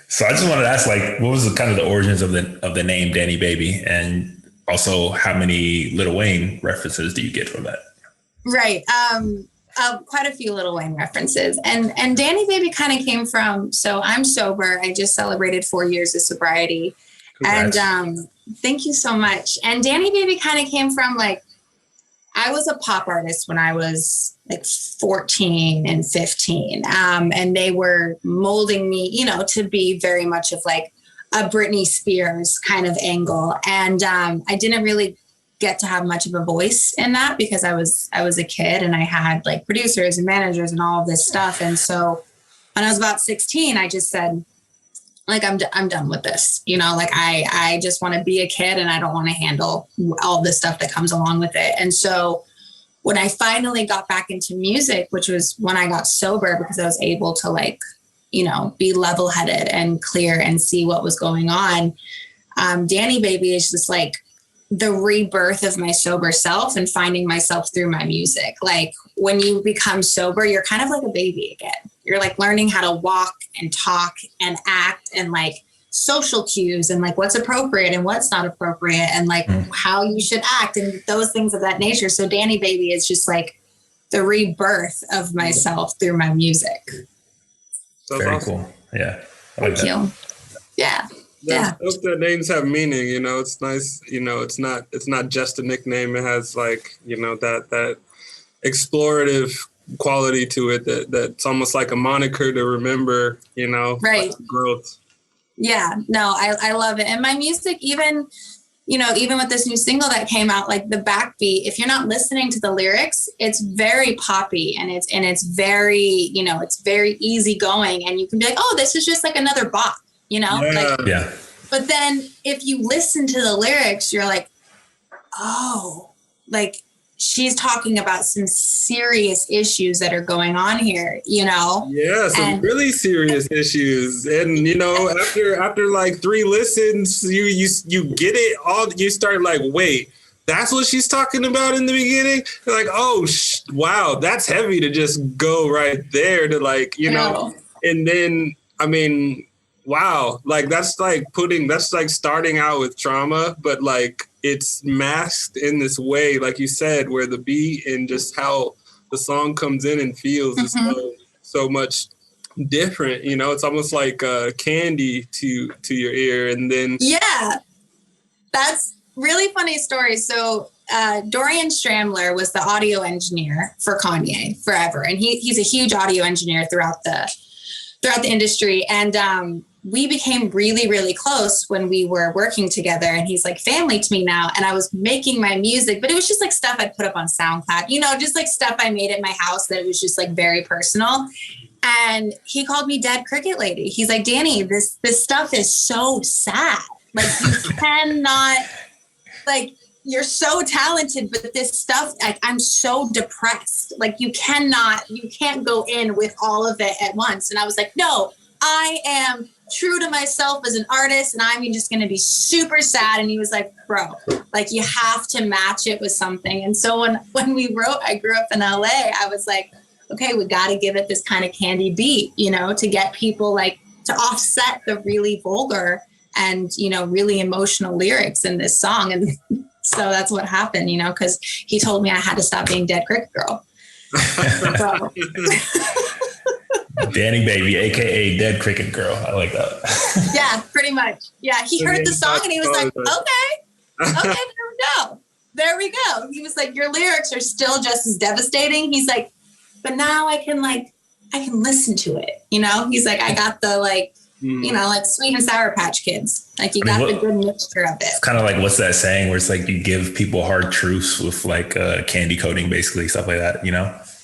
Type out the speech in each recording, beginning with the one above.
So I just wanted to ask, like, what was the kind of the origins of the name Dani Baby, and also how many Lil Wayne references do you get from that? Right. Quite a few Lil Wayne references, and Dani Baby kind of came from. So I'm sober. I just celebrated 4 years of sobriety. Congrats. And thank you so much. And Dani Baby kind of came from, like, I was a pop artist when I was like 14 and 15. And they were molding me, to be very much of like a Britney Spears kind of angle. And I didn't really get to have much of a voice in that because I was a kid and I had like producers and managers and all of this stuff. And so when I was about 16, I just said, like, I'm done with this, like I just want to be a kid and I don't want to handle all the stuff that comes along with it. And so when I finally got back into music, which was when I got sober, because I was able to like, be level-headed and clear and see what was going on. Dani Baby is just like the rebirth of my sober self and finding myself through my music. Like when you become sober, you're kind of like a baby again. You're like learning how to walk and talk and act and like social cues and like what's appropriate and what's not appropriate and like how you should act and those things of that nature. So Dani Baby is just like the rebirth of myself through my music. That's very awesome. Cool. Yeah. Thank you. Yeah. Yeah. I hope that names have meaning, it's nice, it's not just a nickname. It has like, that explorative quality to it that's almost like a moniker to remember, right. Like growth. Yeah, no, I love it. And my music, even with this new single that came out, like the backbeat, if you're not listening to the lyrics, it's very poppy and it's very, it's very easygoing. And you can be like, oh, this is just like another bop, Yeah. But then if you listen to the lyrics, you're like, oh, like she's talking about some serious issues that are going on here, Yeah, some really serious issues. And, after like 3 listens, you get it all. You start like, wait, that's what she's talking about in the beginning? You're like, oh, wow, that's heavy to just go right there to like, know. And then, I mean, wow, like that's like starting out with trauma, but like, it's masked in this way, like you said, where the beat and just how the song comes in and feels is so much different. It's almost like candy to your ear. And then that's really funny story. So Dorian Stramler was the audio engineer for Kanye forever, and he's a huge audio engineer throughout the industry. And we became really, really close when we were working together, and he's like family to me now. And I was making my music, but it was just like stuff I'd put up on SoundCloud, just like stuff I made at my house that was just like very personal. And he called me Dead Cricket Lady. He's like, Dani, this stuff is so sad. Like you cannot, like you're so talented, but this stuff, like I'm so depressed. Like you can't go in with all of it at once. And I was like, no, I am true to myself as an artist, and I'm just going to be super sad. And he was like, bro, like you have to match it with something. And so when we wrote I Grew Up in LA, I was like, okay, we got to give it this kind of candy beat, to get people like to offset the really vulgar and, really emotional lyrics in this song. And so that's what happened, because he told me I had to stop being Dead Cricket Girl. So. Dani Baby, aka Dead Cricket Girl. I like that. Yeah, pretty much. Yeah, he heard the song and he was like, okay, there we go. He was like, your lyrics are still just as devastating. He's like, but now I can listen to it. He's like, I got the like, like Sweet and Sour Patch Kids. Like you got the good mixture of it. It's kind of like, what's that saying where it's like you give people hard truths with like candy coating, basically, stuff like that,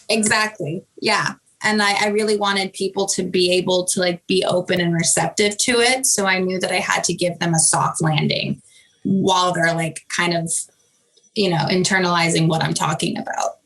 Exactly. Yeah. And I really wanted people to be able to like be open and receptive to it. So I knew that I had to give them a soft landing while they're like kind of, internalizing what I'm talking about.